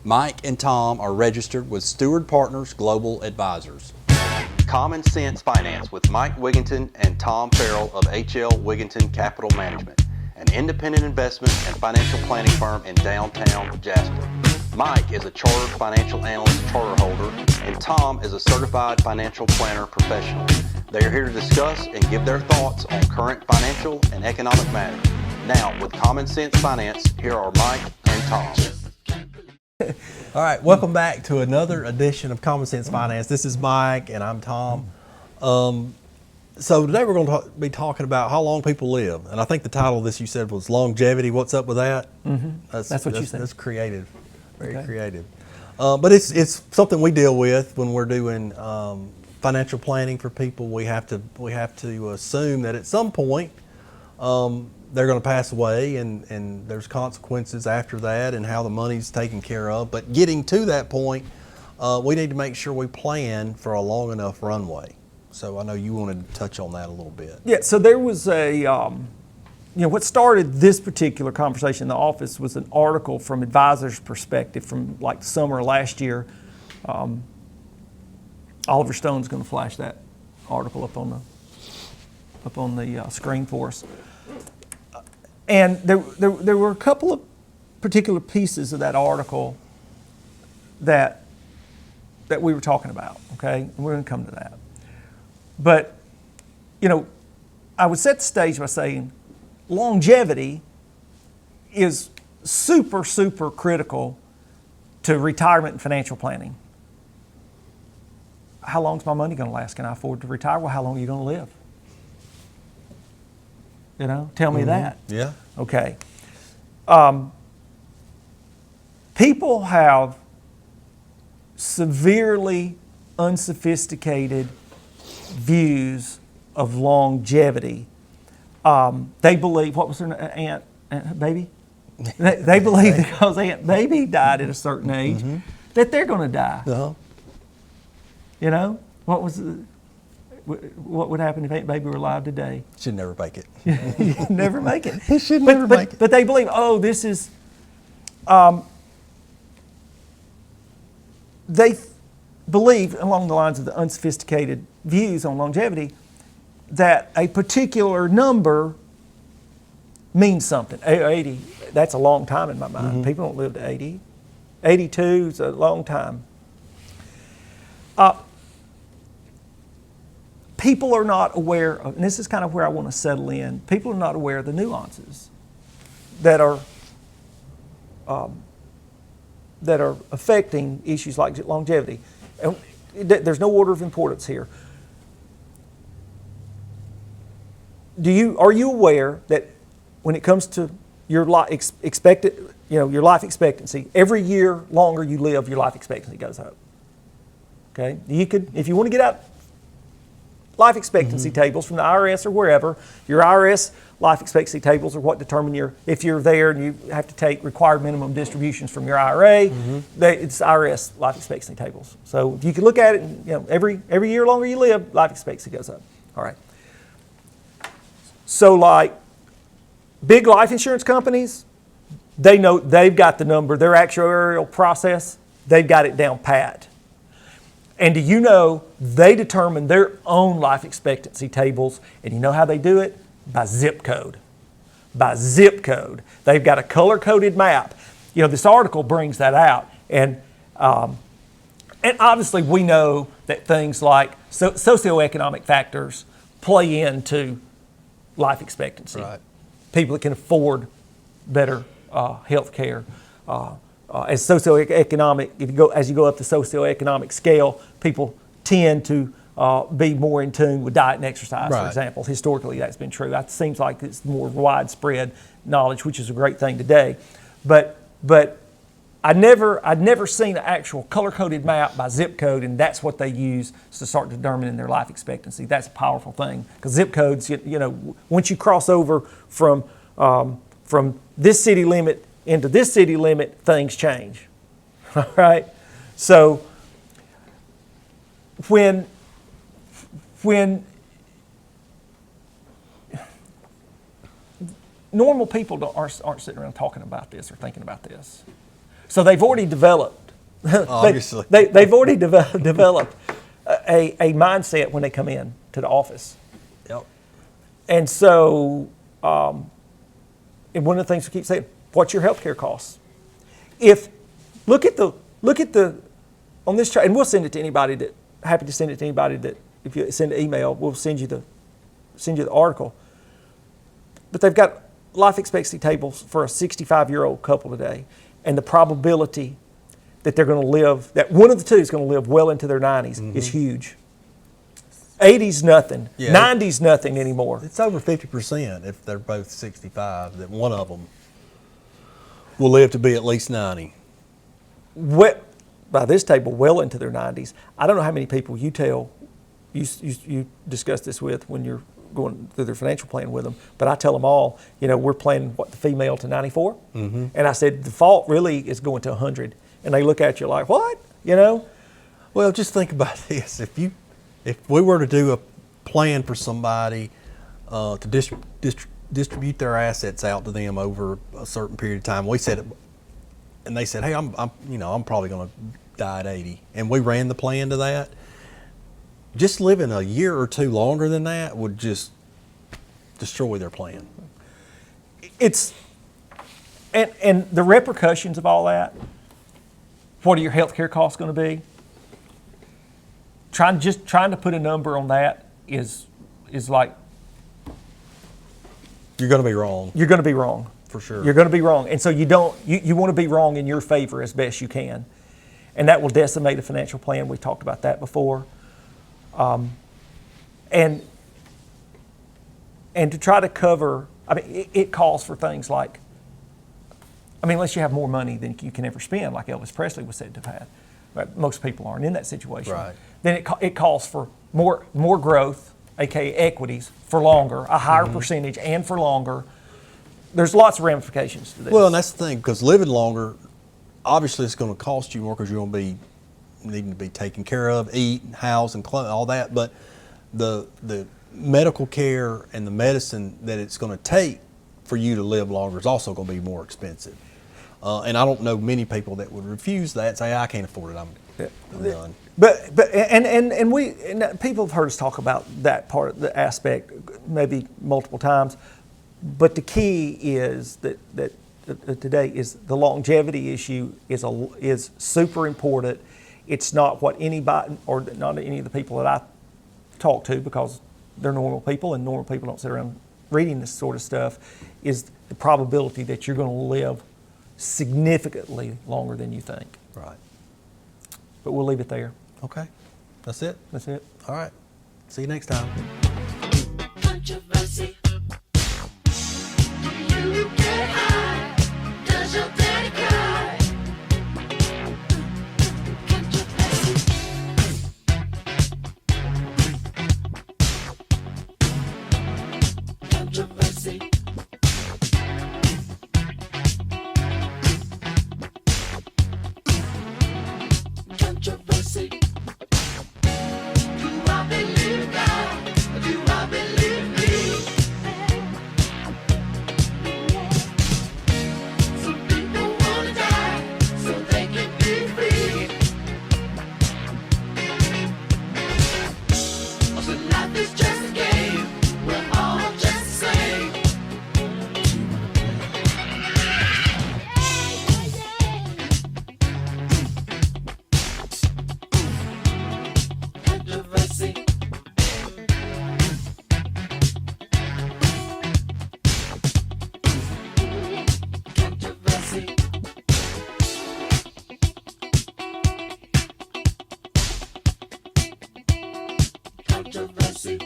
Mike and Tom are registered with Steward Partners Global Advisors. Common Sense Finance with Mike Wiginton and Tom Farrell of HL Wiginton Capital Management, an independent investment and financial planning firm in downtown Jasper. Mike is a chartered financial analyst charter holder, and Tom is a certified financial planner professional. They are here to discuss and give their thoughts on current financial and economic matters. Now, with Common Sense Finance, here are Mike and Tom. All right, welcome back to another edition of Common Sense Finance. This is Mike, and I'm Tom. So today we're going to be talking about how long people live, and I think the title of this you said was longevity. What's up with that? Mm-hmm. That's what you said. That's creative, very creative. But it's something we deal with when we're doing financial planning for people. We have to assume that at some point they're going to pass away, and there's consequences after that, and how the money's taken care of. But getting to that point, we need to make sure we plan for a long enough runway. So I know you wanted to touch on that a little bit. Yeah, so there was what started this particular conversation in the office was an article from Advisors Perspective from like the summer of last year. Oliver Stone's going to flash that article up on the screen for us. And there were a couple of particular pieces of that article that we were talking about, okay? And we're going to come to that. But, I would set the stage by saying longevity is super, super critical to retirement and financial planning. How long is my money going to last? Can I afford to retire? Well, how long are you going to live? Tell me that. Yeah. Okay. People have severely unsophisticated views of longevity. They believe, what was her Aunt Baby? They believe because Aunt Baby died at a certain age that they're going to die. Uh-huh. What would happen if Aunt Baby were alive today? She'd never make it. You'd never make it. She'd never make it. But they believe, this is, they believe along the lines of the unsophisticated views on longevity that a particular number means something. 80, that's a long time in my mind. Mm-hmm. People don't live to 80. 82 is a long time. People are not aware of, and this is kind of where I want to settle in, people are not aware of the nuances that are affecting issues like longevity. And there's no order of importance here. Are you aware that when it comes to your life your life expectancy, every year longer you live, your life expectancy goes up? Okay, you could, if you want to get out life expectancy tables from the IRS or wherever, your IRS life expectancy tables are what determine if you're there and you have to take required minimum distributions from your IRA. It's IRS life expectancy tables. So you can look at it, and every year longer you live, life expectancy goes up. All right. So like big life insurance companies, they know they've got the number, their actuarial process, they've got it down pat. And do you know they determine their own life expectancy tables, and you know how they do it? By zip code. By zip code. They've got a color-coded map. This article brings that out. And obviously we know that things like socioeconomic factors play into life expectancy. Right. People that can afford better health care. As socioeconomic, as you go up the socioeconomic scale, people tend to be more in tune with diet and exercise, for example. Historically, that's been true. It seems like it's more widespread knowledge, which is a great thing today. But I'd never seen an actual color-coded map by zip code, and that's what they use to start determining their life expectancy. That's a powerful thing, because zip codes, once you cross over from this city limit into this city limit, things change. All right? So when normal people aren't sitting around talking about this or thinking about this. So they've already developed. Obviously. They've already developed a mindset when they come in to the office. Yep. And so, and one of the things we keep saying, what's your healthcare costs? Look at the on this chart, and we'll send it to anybody happy to send it to anybody that if you send an email, we'll send you the article. But they've got life expectancy tables for a 65-year-old couple today, and the probability that they're going to live, that one of the two is going to live well into their 90s is huge. 80's nothing. Yeah. 90's nothing anymore. It's over 50% if they're both 65, that one of them will live to be at least 90. By this table, well into their 90s. I don't know how many people you discuss this with when you're going through their financial plan with them, but I tell them all, we're planning the female to 94, and I said default really is going to 100, and they look at you like, what? Well, just think about this. If we were to do a plan for somebody to distribute their assets out to them over a certain period of time, we said it, and they said, hey, I'm probably going to die at 80, and we ran the plan to that. Just living a year or two longer than that would just destroy their plan. And the repercussions of all that. What are your healthcare costs going to be? Trying to put a number on that is like you're going to be wrong. You're going to be wrong. For sure. You're going to be wrong. And so you want to be wrong in your favor as best you can. And that will decimate a financial plan. We talked about that before. And to try to cover, it calls for things like, unless you have more money than you can ever spend, like Elvis Presley was said to have had. But most people aren't in that situation. Right. Then it calls for more growth, aka equities, for longer, a higher percentage, and for longer. There's lots of ramifications to this. Well, and that's the thing, because living longer, obviously it's going to cost you more because you're going to be needing to be taken care of, eat, house, and clothes, all that. But the medical care and the medicine that it's going to take for you to live longer is also going to be more expensive. And I don't know many people that would refuse that and say, I can't afford it, I'm done. But people have heard us talk about that part of the aspect maybe multiple times. But the key is that today is the longevity issue is super important. It's not what anybody, or not any of the people that I talk to, because they're normal people and normal people don't sit around reading this sort of stuff, is the probability that you're going to live significantly longer than you think. Right. But we'll leave it there. Okay. That's it? That's it. All right. See you next time. Controversy. You get high. Does your daddy cry? Controversy. Controversy. Controversy. Do I believe God? Do I believe me? Some people wanna die so they can be free. So life is just a game. We're all just the same. Controversy. Controversy. Controversy.